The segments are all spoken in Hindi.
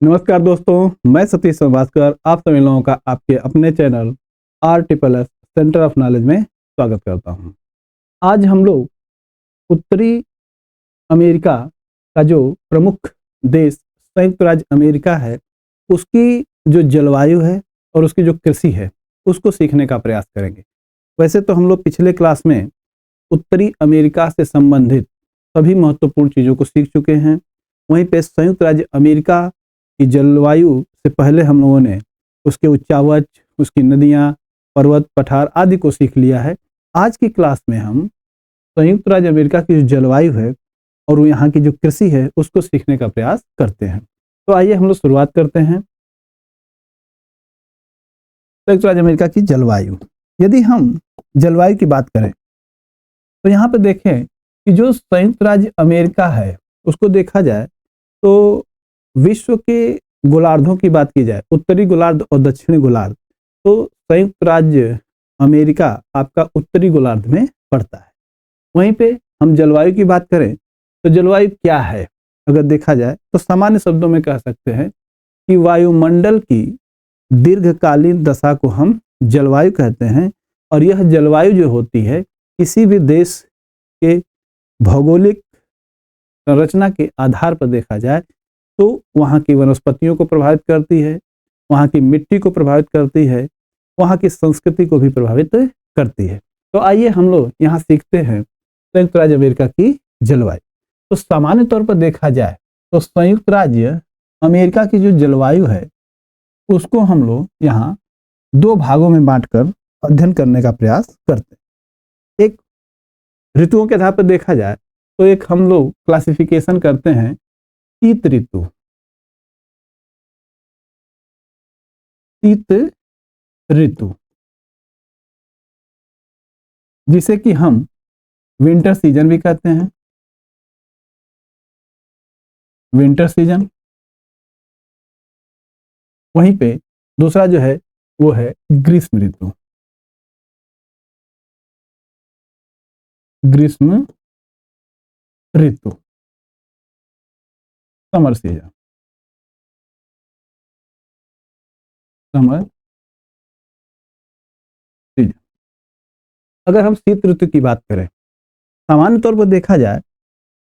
नमस्कार दोस्तों, मैं सतीश भास्कर आप सभी लोगों का आपके अपने channel RSSS centre of knowledge में स्वागत करता हूं। आज हम लोग उत्तरी अमेरिका का जो प्रमुख देश संयुक्त राज्य अमेरिका है, उसकी जो जलवायु है और उसकी जो कृषि है, उसको सीखने का प्रयास करेंगे। वैसे तो हम लोग पिछले क्लास में उत्तरी अमेरिका से संबंधित सभी महत्वपूर्ण चीज़ों को सीख चुके हैं। वहीं पे संयुक्त राज्य अमेरिका की जलवायु से पहले हम लोगों ने उसके उच्चावच, उसकी नदियाँ, पर्वत, पठार आदि को सीख लिया है। आज की क्लास में हम संयुक्त राज्य अमेरिका की जो जलवायु है और यहाँ की जो कृषि है, उसको सीखने का प्रयास करते हैं। तो आइए हम लोग शुरुआत करते हैं। संयुक्त राज्य अमेरिका की जलवायु, यदि हम जलवायु की बात करें तो यहाँ पे देखें कि जो संयुक्त राज्य अमेरिका है, उसको देखा जाए तो विश्व के गोलार्धों की बात की जाए, उत्तरी गोलार्ध और दक्षिणी गोलार्ध, तो संयुक्त राज्य अमेरिका आपका उत्तरी गोलार्ध में पड़ता है। वहीं पे हम जलवायु की बात करें तो जलवायु क्या है, अगर देखा जाए तो सामान्य शब्दों में कह सकते हैं कि वायुमंडल की दीर्घकालीन दशा को हम जलवायु कहते हैं। और यह जलवायु जो होती है, किसी भी देश के भौगोलिक संरचना के आधार पर देखा जाए तो वहाँ की वनस्पतियों को प्रभावित करती है, वहाँ की मिट्टी को प्रभावित करती है, वहाँ की संस्कृति को भी प्रभावित करती है। तो आइए हम लोग यहाँ सीखते हैं संयुक्त राज्य अमेरिका की जलवायु। तो सामान्य तौर पर देखा जाए तो संयुक्त राज्य अमेरिका की जो जलवायु है, उसको हम लोग यहाँ दो भागों में बांटकर अध्ययन करने का प्रयास करते हैं। एक ऋतुओं के आधार पर देखा जाए तो एक हम लोग क्लासिफिकेशन करते हैं शीत ऋतु, शीत ऋतु, जिसे कि हम विंटर सीजन भी कहते हैं, विंटर सीजन। वहीं पे दूसरा जो है वो है ग्रीष्म ऋतु, ग्रीष्म ऋतु, समर सीजन, समर सीजन। अगर हम शीत ऋतु की बात करें, सामान्य तौर पर देखा जाए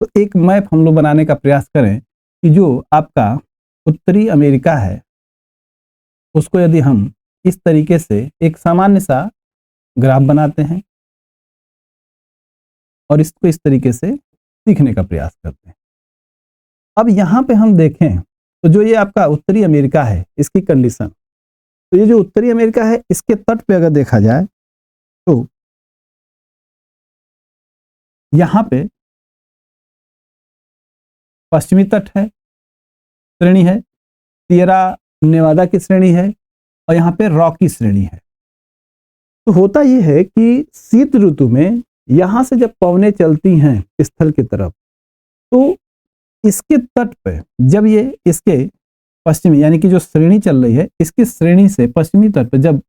तो एक मैप हम लोग बनाने का प्रयास करें कि जो आपका उत्तरी अमेरिका है, उसको यदि हम इस तरीके से एक सामान्य सा ग्राफ बनाते हैं और इसको इस तरीके से सीखने का प्रयास करते हैं। अब यहाँ पे हम देखें तो जो ये आपका उत्तरी अमेरिका है, इसकी कंडीशन, तो ये जो उत्तरी अमेरिका है, इसके तट पे अगर देखा जाए तो यहाँ पे पश्चिमी तट है, श्रेणी है, सियरा नेवादा की श्रेणी है और यहाँ पे रॉकी श्रेणी है। तो होता ये है कि शीत ऋतु में यहाँ से जब पवनें चलती हैं स्थल की तरफ, तो इसके तट पे जब ये इसके पश्चिमी यानी कि जो श्रेणी चल रही है, इसकी श्रेणी से पश्चिमी तट पे जब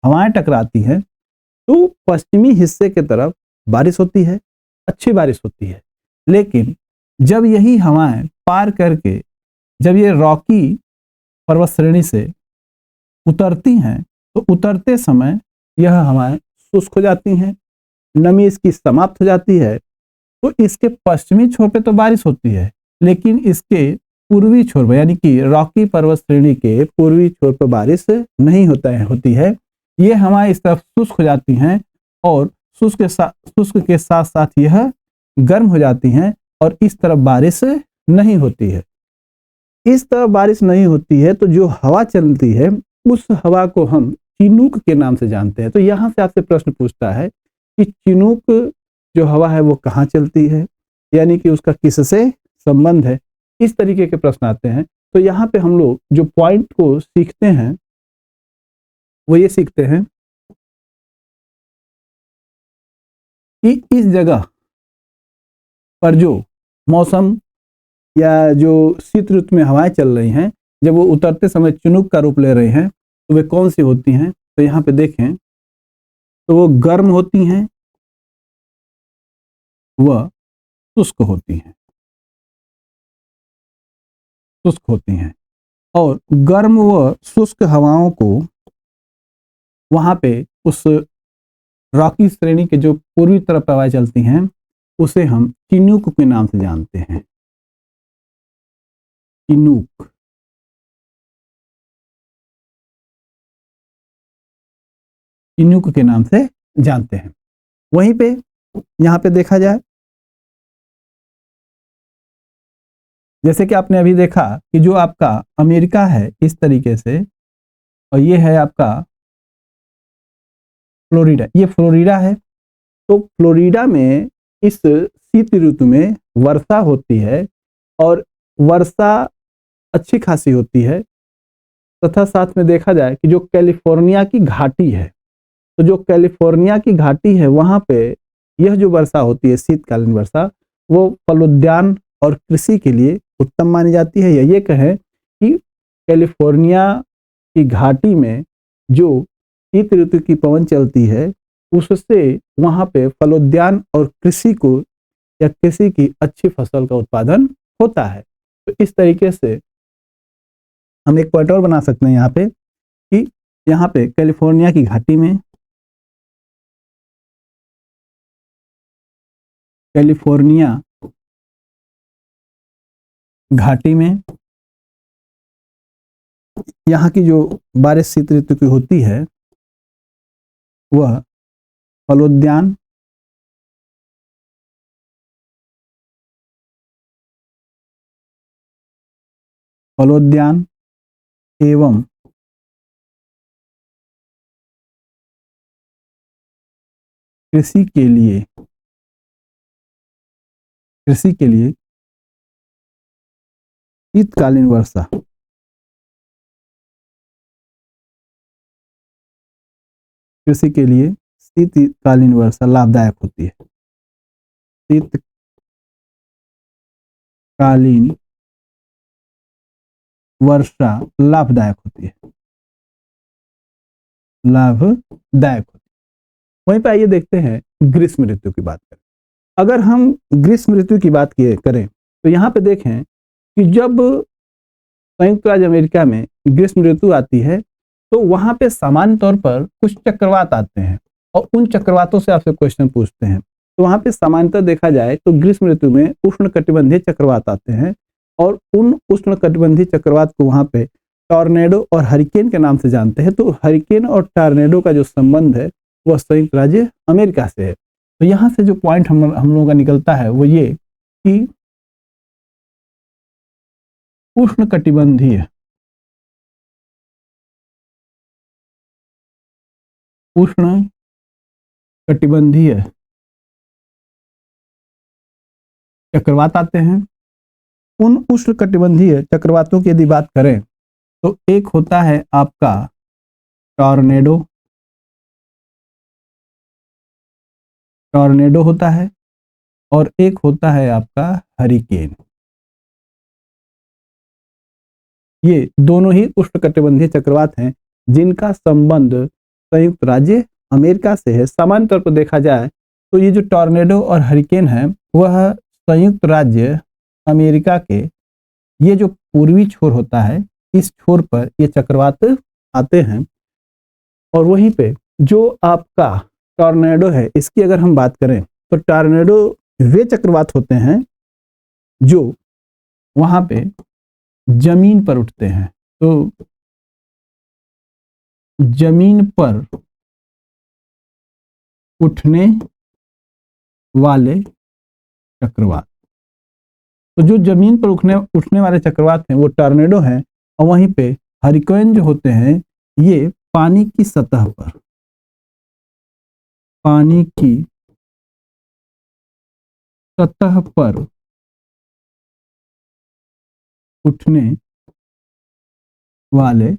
हवाएं टकराती हैं तो पश्चिमी हिस्से की तरफ बारिश होती है, अच्छी बारिश होती है। लेकिन जब यही हवाएं पार करके जब ये रॉकी पर्वत श्रेणी से उतरती हैं तो उतरते समय यह हवाएं शुष्क हो जाती हैं, नमी इसकी समाप्त हो जाती है। तो इसके पश्चिमी छोर पे तो बारिश होती है, लेकिन इसके पूर्वी छोर पर यानी कि रॉकी पर्वत श्रेणी के पूर्वी छोर पर बारिश नहीं होती है। ये हवाएं इस तरफ शुष्क हो जाती हैं और शुष्क के साथ साथ यह गर्म हो जाती हैं और इस तरफ बारिश नहीं होती है। इस तरफ बारिश नहीं होती है तो जो हवा चलती है, उस हवा को हम चिनूक के नाम से जानते हैं। तो यहाँ से आपसे प्रश्न पूछता है कि चिनूक जो हवा है वो कहाँ चलती है, यानी कि उसका किससे संबंध है, इस तरीके के प्रश्न आते हैं। तो यहाँ पे हम लोग जो पॉइंट को सीखते हैं वो ये सीखते हैं कि इस जगह पर जो मौसम या जो शीत ऋतु में हवाएं चल रही हैं, जब वो उतरते समय चिनूक का रूप ले रही हैं तो वे कौन सी होती हैं। तो यहाँ पे देखें तो वो गर्म होती हैं, वह शुष्क होती हैं, शुष्क होती हैं। और गर्म व शुष्क हवाओं को वहां पे उस रॉकी श्रेणी के जो पूर्वी तरफ हवाएं चलती हैं उसे हम चिनूक के नाम से जानते हैं। चिनूक। चिनूक के नाम से जानते हैं। वहीं पे यहां पे देखा जाए, जैसे कि आपने अभी देखा कि जो आपका अमेरिका है इस तरीके से, और ये है आपका फ्लोरिडा, ये फ्लोरिडा है। तो फ्लोरिडा में इस शीत ऋतु में वर्षा होती है और वर्षा अच्छी खासी होती है, तथा साथ में देखा जाए कि जो कैलिफोर्निया की घाटी है, तो जो कैलिफोर्निया की घाटी है वहां पे यह जो वर्षा होती है शीतकालीन वर्षा, वो फलोद्यान और कृषि के लिए उत्तम मानी जाती है। या ये कहें कि कैलिफोर्निया की घाटी में जो शीत ऋतु की पवन चलती है उससे वहां पे फलोद्यान और कृषि को या कृषि की अच्छी फसल का उत्पादन होता है। तो इस तरीके से हम एक पॉइंट और बना सकते हैं यहाँ पे कि यहाँ पे कैलिफोर्निया की घाटी में, कैलिफोर्निया घाटी में यहाँ की जो बारिश शीत ऋतु की होती है वह फलोद्यान, फलोद्यान एवं कृषि के लिए शीतकालीन वर्षा, कृषि के लिए शीतकालीन वर्षा लाभदायक होती है। शीतकालीन वर्षा लाभदायक होती है, लाभदायक होती है। वहीं पर आइए देखते हैं ग्रीष्म ऋतु की बात करें। अगर हम ग्रीष्म ऋतु की बात करें तो यहाँ पे देखें कि जब संयुक्त राज्य अमेरिका में ग्रीष्म ऋतु आती है तो वहां पे सामान्य तौर पर कुछ चक्रवात आते हैं और उन चक्रवातों से आपसे क्वेश्चन पूछते हैं। तो वहां पे सामान्यतः देखा जाए तो ग्रीष्म ऋतु में उष्णकटिबंधीय चक्रवात आते हैं और उन उष्णकटिबंधीय चक्रवात को वहां पे टॉर्नेडो और हरिकेन के नाम से जानते हैं। तो हरिकेन और टॉर्नेडो का जो संबंध है वह संयुक्त राज्य अमेरिका से है। तो यहाँ से जो पॉइंट हम लोगों का निकलता है वो ये कि उष्णकटिबंधीय चक्रवात आते हैं। उन उष्णकटिबंधीय चक्रवातों की यदि बात करें तो एक होता है आपका टॉर्नेडो, होता है, और एक होता है आपका हरिकेन। ये दोनों ही उष्णकटिबंधीय चक्रवात हैं जिनका संबंध संयुक्त राज्य अमेरिका से है। सामान्य तौर पर देखा जाए तो ये जो टॉर्नेडो और हरिकेन है वह संयुक्त राज्य अमेरिका के ये जो पूर्वी छोर होता है इस छोर पर ये चक्रवात आते हैं। और वहीं पे जो आपका टॉर्नेडो है इसकी अगर हम बात करें तो टॉर्नेडो वे चक्रवात होते हैं जो वहां पे जमीन पर उठते हैं। तो जमीन पर उठने वाले चक्रवात, तो जो जमीन पर उठने वाले चक्रवात हैं वो टॉर्नेडो हैं। और वहीं पे हरिकेन जो होते हैं ये पानी की सतह पर उठने वाले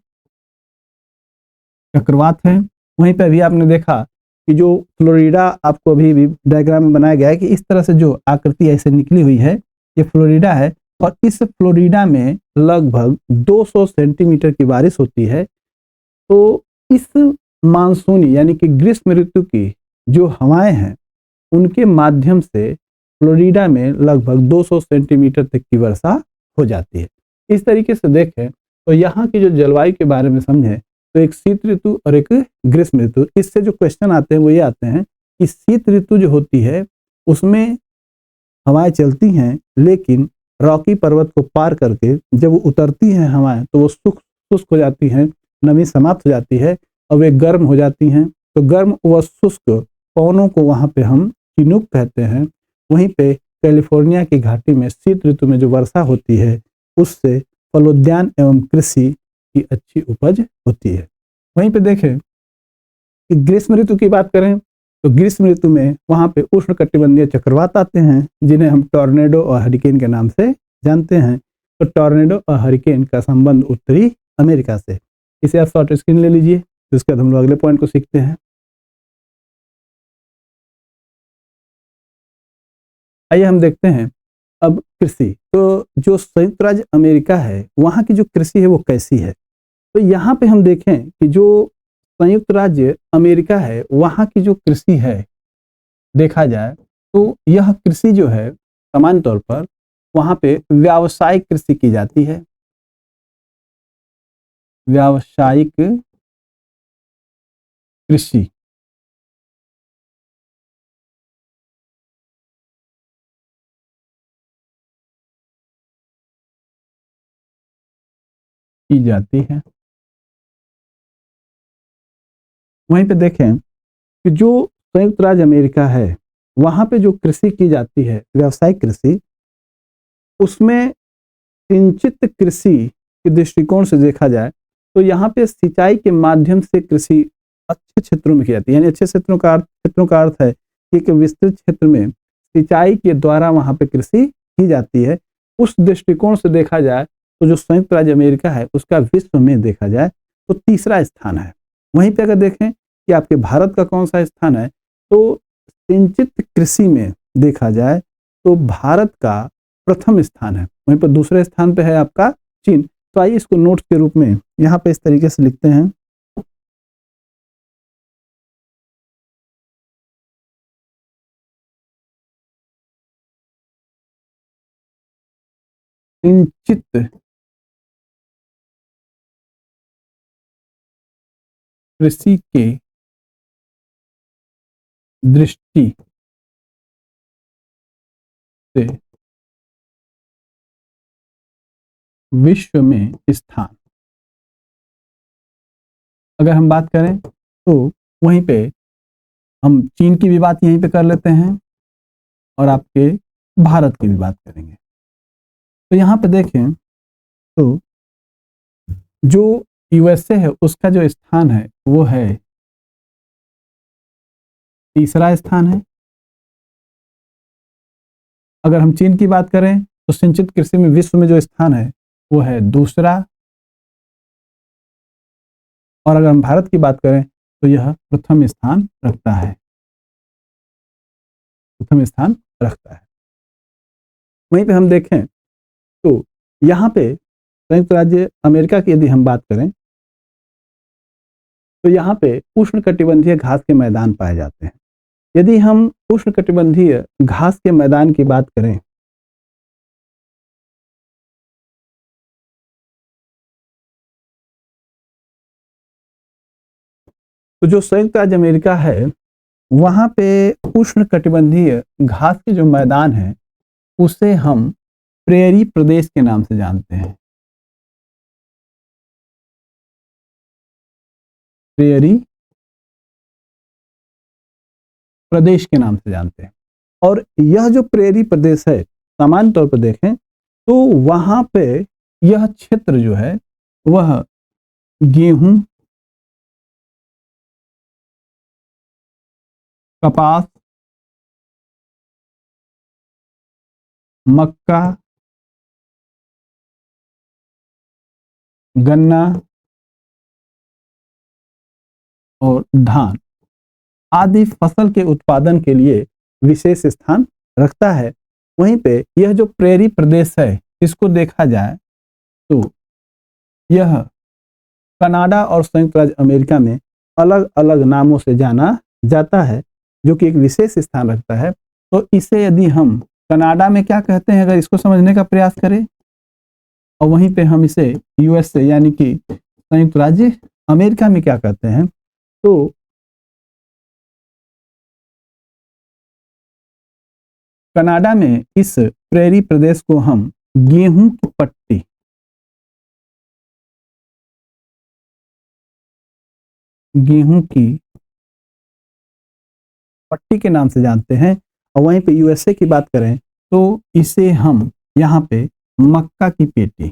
चक्रवात हैं। वहीं पे अभी आपने देखा कि जो फ्लोरिडा आपको अभी भी डायग्राम में बनाया गया है कि इस तरह से जो आकृति ऐसे निकली हुई है ये फ्लोरिडा है और इस फ्लोरिडा में लगभग 200 सेंटीमीटर की बारिश होती है। तो इस मानसूनी यानी कि ग्रीष्म ऋतु की जो हवाएं हैं उनके माध्यम से फ्लोरिडा में लगभग 200 सेंटीमीटर तक की वर्षा हो जाती है। इस तरीके से देखें तो यहाँ की जो जलवायु के बारे में समझें तो एक शीत ऋतु और एक ग्रीष्म ऋतु। इससे जो क्वेश्चन आते हैं वो ये आते हैं कि शीत ऋतु जो होती है उसमें हवाएं चलती हैं, लेकिन रॉकी पर्वत को पार करके जब वो उतरती हैं हवाएं तो वो शुष्क हो जाती हैं, नमी समाप्त हो जाती है और वे गर्म हो जाती हैं। तो गर्म व शुष्क पवनों को वहाँ पे हम चिनूक कहते हैं। वहीं पे कैलिफोर्निया की घाटी में शीत ऋतु में जो वर्षा होती है उससे फलोद्यान एवं कृषि की अच्छी उपज होती है। वहीं पे देखें कि ग्रीष्म ऋतु की बात करें तो ग्रीष्म ऋतु में वहाँ पे उष्णकटिबंधीय चक्रवात आते हैं जिन्हें हम टॉर्नेडो और हरिकेन के नाम से जानते हैं। तो टॉर्नेडो और हरिकेन का संबंध उत्तरी अमेरिका से। इसे आप शॉर्ट स्क्रीन ले लीजिए, तो इसके बाद हम लोग अगले पॉइंट को सीखते हैं। आइए हम देखते हैं अब कृषि। तो जो संयुक्त राज्य अमेरिका है वहाँ की जो कृषि है वो कैसी है। तो यहाँ पे हम देखें कि जो संयुक्त राज्य अमेरिका है वहाँ की जो कृषि है देखा जाए तो यह कृषि जो है सामान्य तौर पर वहाँ पे व्यावसायिक कृषि की जाती है। व्यावसायिक कृषि की जाती है। वहीं पे देखें कि जो संयुक्त राज्य अमेरिका है वहाँ पे जो कृषि की जाती है व्यावसायिक कृषि, उसमें सिंचित कृषि के दृष्टिकोण से देखा जाए तो यहाँ पे सिंचाई के माध्यम से कृषि अच्छे क्षेत्रों में की जाती है। यानी अच्छे क्षेत्रों का अर्थ है कि एक विस्तृत क्षेत्र में सिंचाई के द्वारा वहाँ पे कृषि की जाती है। उस दृष्टिकोण से देखा जाए तो जो संयुक्त राज्य अमेरिका है उसका विश्व में देखा जाए तो तीसरा स्थान है। वहीं पे अगर देखें कि आपके भारत का कौन सा स्थान है तो सिंचित कृषि में देखा जाए तो भारत का प्रथम स्थान है। वहीं पर दूसरे स्थान पे है आपका चीन। तो आइए इसको नोट्स के रूप में यहाँ पे इस तरीके से लिखते हैं। सिंचित कृषि के दृष्टि से विश्व में स्थान। अगर हम बात करें तो वहीं पे हम चीन की भी बात यहीं पे कर लेते हैं और आपके भारत की भी बात करेंगे। तो यहाँ पे देखें तो जो यूएसए है उसका जो स्थान है वो है तीसरा स्थान है। अगर हम चीन की बात करें तो सिंचित कृषि में विश्व में जो स्थान है वो है दूसरा। और अगर हम भारत की बात करें तो यह प्रथम स्थान रखता है। प्रथम स्थान रखता है। वहीं पे हम देखें तो यहाँ पे संयुक्त राज्य अमेरिका की यदि हम बात करें तो यहाँ पे उष्णकटिबंधीय घास के मैदान पाए जाते हैं। यदि हम उष्णकटिबंधीय घास के मैदान की बात करें तो जो संयुक्त राज्य अमेरिका है वहाँ पे उष्णकटिबंधीय घास के जो मैदान है उसे हम प्रेरी प्रदेश के नाम से जानते हैं। प्रेरी प्रदेश के नाम से जानते हैं। और यह जो प्रेरी प्रदेश है सामान्य तौर पर देखें तो वहाँ पे यह क्षेत्र जो है वह गेहूं, कपास, मक्का, गन्ना और धान आदि फसल के उत्पादन के लिए विशेष स्थान रखता है। वहीं पे यह जो प्रेरी प्रदेश है इसको देखा जाए तो यह कनाडा और संयुक्त राज्य अमेरिका में अलग अलग नामों से जाना जाता है जो कि एक विशेष स्थान रखता है। तो इसे यदि हम कनाडा में क्या कहते हैं अगर इसको समझने का प्रयास करें और वहीं पे हम इसे यूएसए यानी कि संयुक्त राज्य अमेरिका में क्या कहते हैं, तो कनाडा में इस प्रेरी प्रदेश को हम गेहूं की पट्टी, गेहूं की पट्टी के नाम से जानते हैं। और वहीं पे यूएसए की बात करें तो इसे हम यहाँ पे मक्का की पेटी,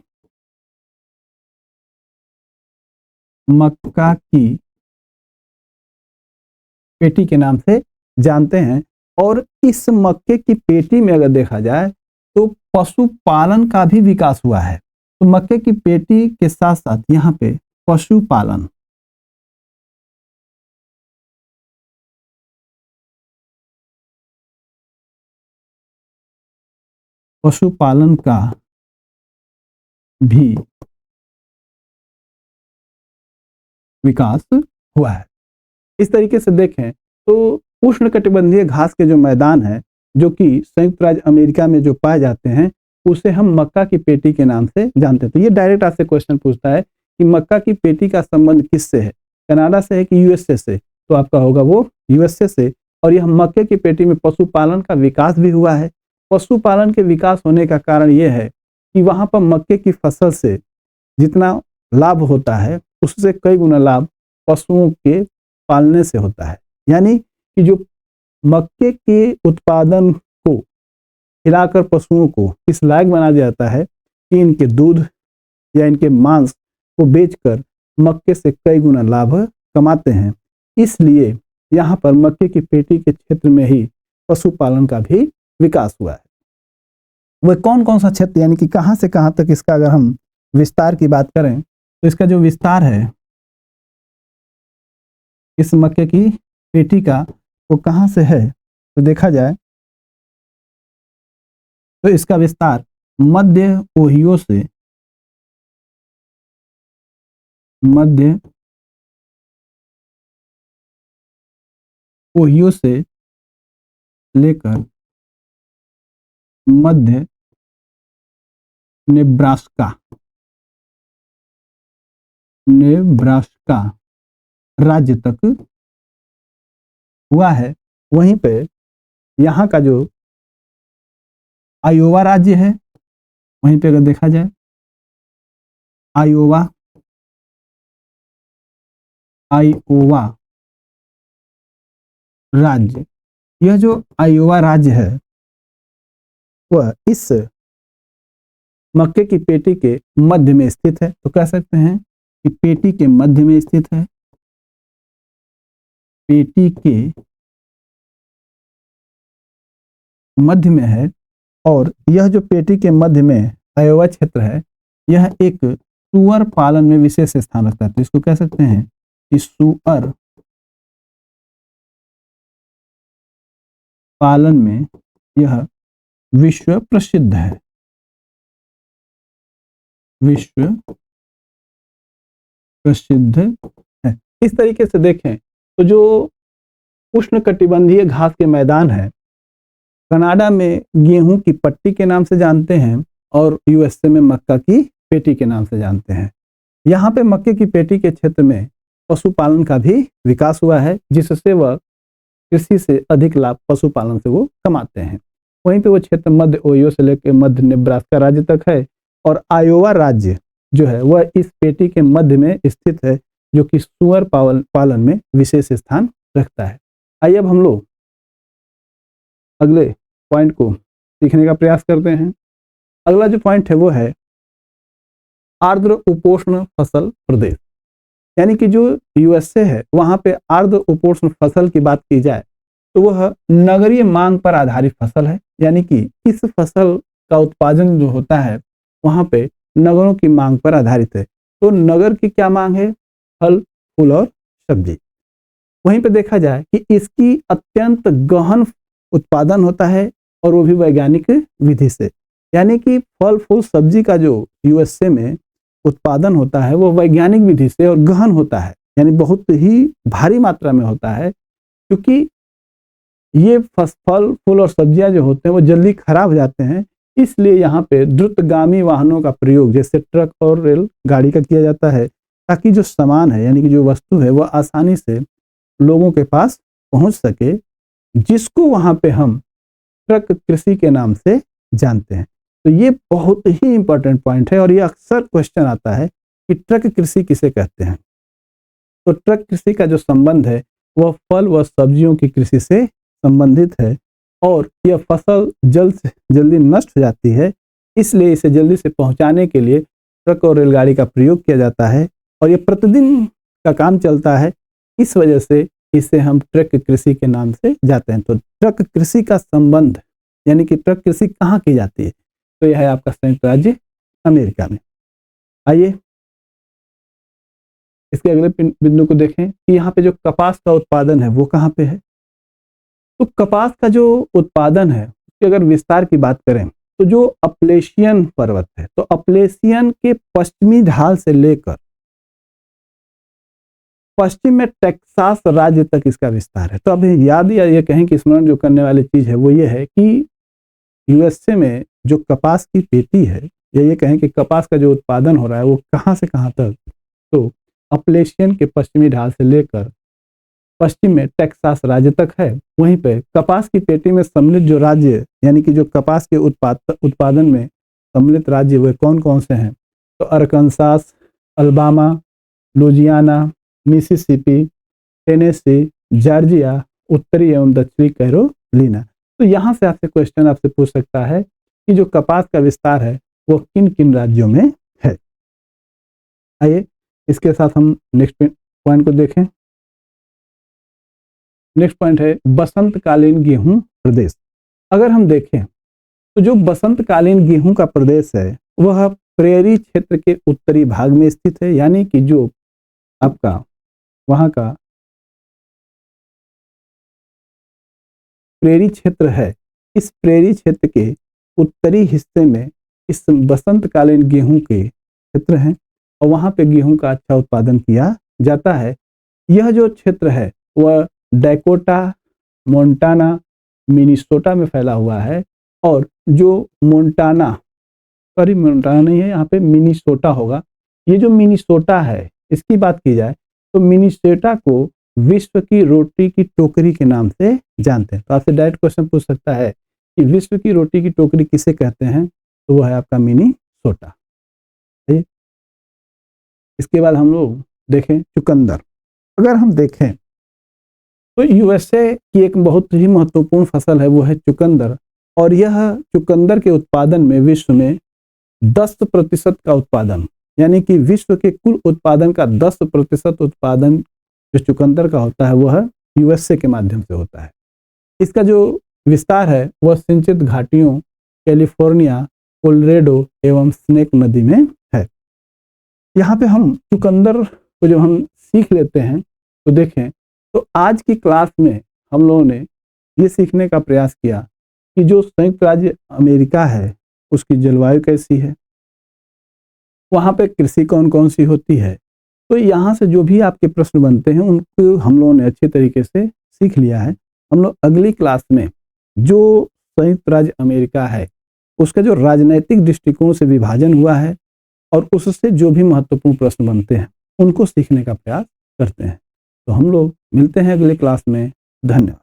मक्का की पेटी के नाम से जानते हैं। और इस मक्के की पेटी में अगर देखा जाए तो पशुपालन का भी विकास हुआ है। तो मक्के की पेटी के साथ साथ यहाँ पे पशुपालन, पशुपालन का भी विकास हुआ है। इस तरीके से देखें तो उष्णकटिबंधीय घास के जो मैदान है जो कि संयुक्त राज्य अमेरिका में जो पाए जाते हैं उसे हम मक्का की पेटी के नाम से जानते हैं। तो ये डायरेक्ट आपसे क्वेश्चन पूछता है कि मक्का की पेटी का संबंध किससे है, कनाडा से है कि यूएसए से, तो आपका होगा वो यूएसए से। और यह मक्के की पेटी में पशुपालन का विकास भी हुआ है। पशुपालन के विकास होने का कारण यह है कि वहां पर मक्के की फसल से जितना लाभ होता है उससे कई गुना लाभ पशुओं के पालने से होता है। यानी कि जो मक्के के उत्पादन को खिलाकर पशुओं को इस लायक बना दिया जाता है कि इनके दूध या इनके मांस को बेचकर मक्के से कई गुना लाभ कमाते हैं। इसलिए यहाँ पर मक्के की पेटी के क्षेत्र में ही पशुपालन का भी विकास हुआ है। वह कौन कौन सा क्षेत्र यानी कि कहाँ से कहाँ तक, इसका अगर हम विस्तार की बात करें तो इसका जो विस्तार है इस मक्के की पेटी का वो कहाँ से है, तो देखा जाए तो इसका विस्तार मध्य ओहियो से, मध्य ओहियो से लेकर मध्य नेब्रास्का, नेब्रास्का राज्य तक हुआ है। वहीं पे यहाँ का जो आयोवा राज्य है, वहीं पे अगर देखा जाए आयोवा, आयोवा राज्य, यह जो आयोवा राज्य है वह इस मक्के की पेटी के मध्य में स्थित है। तो कह सकते हैं कि पेटी के मध्य में स्थित है, पेटी के मध्य में है। और यह जो पेटी के मध्य में आयोवा क्षेत्र है यह एक सुअर पालन में विशेष स्थान रखता है। तो इसको कह सकते हैं कि सुअर पालन में यह विश्व प्रसिद्ध है, विश्व प्रसिद्ध है। इस तरीके से देखें तो जो उष्णकटिबंधीय घास के मैदान है कनाडा में गेहूं की पट्टी के नाम से जानते हैं और यूएसए में मक्का की पेटी के नाम से जानते हैं। यहाँ पे मक्के की पेटी के क्षेत्र में पशुपालन का भी विकास हुआ है जिससे वह कृषि से अधिक लाभ पशुपालन से वो कमाते हैं। वहीं पे वो क्षेत्र मध्य ओहियो से लेकर मध्य नेब्रास्का राज्य तक है और आयोवा राज्य जो है वह इस पेटी के मध्य में स्थित है जो कि सुअर पालन में विशेष स्थान रखता है। आइए अब हम लोग अगले पॉइंट को सीखने का प्रयास करते हैं। अगला जो पॉइंट है वो है आर्द्र उपोष्ण फसल प्रदेश, यानी कि जो यूएसए है वहां पे आर्द्र उपोष्ण फसल की बात की जाए तो वह नगरीय मांग पर आधारित फसल है। यानी कि इस फसल का उत्पादन जो होता है वहां पे नगरों की मांग पर आधारित है। तो नगर की क्या मांग है, फल फूल और सब्जी। वहीं पे देखा जाए कि इसकी अत्यंत गहन उत्पादन होता है और वो भी वैज्ञानिक विधि से। यानी कि फल फूल सब्जी का जो यूएसए में उत्पादन होता है वो वैज्ञानिक विधि से और गहन होता है, यानी बहुत ही भारी मात्रा में होता है। क्योंकि ये फल फूल और सब्जियां जो होते हैं वो जल्दी खराब हो जाते हैं, इसलिए यहाँ पे द्रुतगामी वाहनों का प्रयोग जैसे ट्रक और रेल गाड़ी का किया जाता है, ताकि जो सामान है यानी कि जो वस्तु है वह आसानी से लोगों के पास पहुंच सके, जिसको वहां पे हम ट्रक कृषि के नाम से जानते हैं। तो ये बहुत ही इंपॉर्टेंट पॉइंट है और ये अक्सर क्वेश्चन आता है कि ट्रक कृषि किसे कहते हैं। तो ट्रक कृषि का जो संबंध है वह फल व सब्जियों की कृषि से संबंधित है और यह फसल जल्द से जल्दी नष्ट हो जाती है, इसलिए इसे जल्दी से पहुंचाने के लिए ट्रक और रेलगाड़ी का प्रयोग किया जाता है और ये प्रतिदिन का काम चलता है। इस वजह से इसे हम ट्रक कृषि के नाम से जाते हैं। तो ट्रक कृषि का संबंध यानी कि ट्रक कृषि कहाँ की जाती है, तो यह है आपका संयुक्त राज्य अमेरिका में। आइए इसके अगले बिंदु को देखें कि यहाँ पे जो कपास का उत्पादन है वो कहाँ पे है। तो कपास का जो उत्पादन है उसके अगर विस्तार की बात करें तो जो अपलेशियन पर्वत है, तो अपलेशियन के पश्चिमी ढाल से लेकर पश्चिम में टेक्सास राज्य तक इसका विस्तार है। तो अब याद या ये कहें कि स्मरण जो करने वाली चीज है वो ये है कि यूएसए में जो कपास की पेटी है, या ये कहें कि कपास का जो उत्पादन हो रहा है वो कहाँ से कहाँ तक, तो अपलेशियन के पश्चिमी ढाल से लेकर पश्चिम में टेक्सास राज्य तक है। वहीं पे कपास की पेटी में सम्मिलित जो राज्य यानी कि जो कपास के उत्पादन में सम्मिलित राज्य वे कौन कौन से हैं, तो अरकानसास, Alabama, Louisiana, Mississippi, Tennessee, Georgia, उत्तरी एवं दक्षिणी कैरोलिना। तो यहाँ से आपसे क्वेश्चन आपसे पूछ सकता है कि जो कपास का विस्तार है वो किन किन राज्यों में है। आइए इसके साथ हम नेक्स्ट पॉइंट को देखें। नेक्स्ट पॉइंट है बसंतकालीन गेहूं प्रदेश। अगर हम देखें तो जो बसंतकालीन गेहूं का प्रदेश है वह प्रेरी क्षेत्र के उत्तरी भाग में स्थित है, यानी कि जो आपका वहां का प्रेरी क्षेत्र है, इस प्रेरी क्षेत्र के उत्तरी हिस्से में इस बसंतकालीन गेहूं के क्षेत्र हैं और वहां पे गेहूं का अच्छा उत्पादन किया जाता है। यह जो क्षेत्र है वह डैकोटा, मोंटाना, मिनीसोटा में फैला हुआ है और जो मोंटाना नहीं है, यहाँ पे मिनीसोटा होगा। ये जो मिनीसोटा है इसकी बात की जाए तो मिनीसोटा को विश्व की रोटी की टोकरी के नाम से जानते हैं। तो आपसे डायरेक्ट क्वेश्चन पूछ सकता है कि विश्व की रोटी की टोकरी किसे कहते हैं, तो वह है आपका मिनीसोटा। इसके बाद हम लोग देखें चुकंदर। अगर हम देखें तो यूएसए की एक बहुत ही महत्वपूर्ण फसल है वो है चुकंदर और यह चुकंदर के उत्पादन में विश्व में 10% का उत्पादन, यानी कि विश्व के कुल उत्पादन का 10% उत्पादन जो चुकंदर का होता है वह यूएसए के माध्यम से होता है। इसका जो विस्तार है वह सिंचित घाटियों, कैलिफोर्निया, कोलोराडो एवं स्नेक नदी में है। यहाँ पे हम चुकंदर को जब हम सीख लेते हैं तो देखें तो आज की क्लास में हम लोगों ने ये सीखने का प्रयास किया कि जो संयुक्त राज्य अमेरिका है उसकी जलवायु कैसी है, वहाँ पे कृषि कौन कौन सी होती है। तो यहाँ से जो भी आपके प्रश्न बनते हैं उनको हम लोगों ने अच्छे तरीके से सीख लिया है। हम लोग अगली क्लास में जो संयुक्त राज्य अमेरिका है उसका जो राजनैतिक दृष्टिकोण से विभाजन हुआ है और उससे जो भी महत्वपूर्ण प्रश्न बनते हैं उनको सीखने का प्रयास करते हैं। तो हम लोग मिलते हैं अगले क्लास में। धन्यवाद।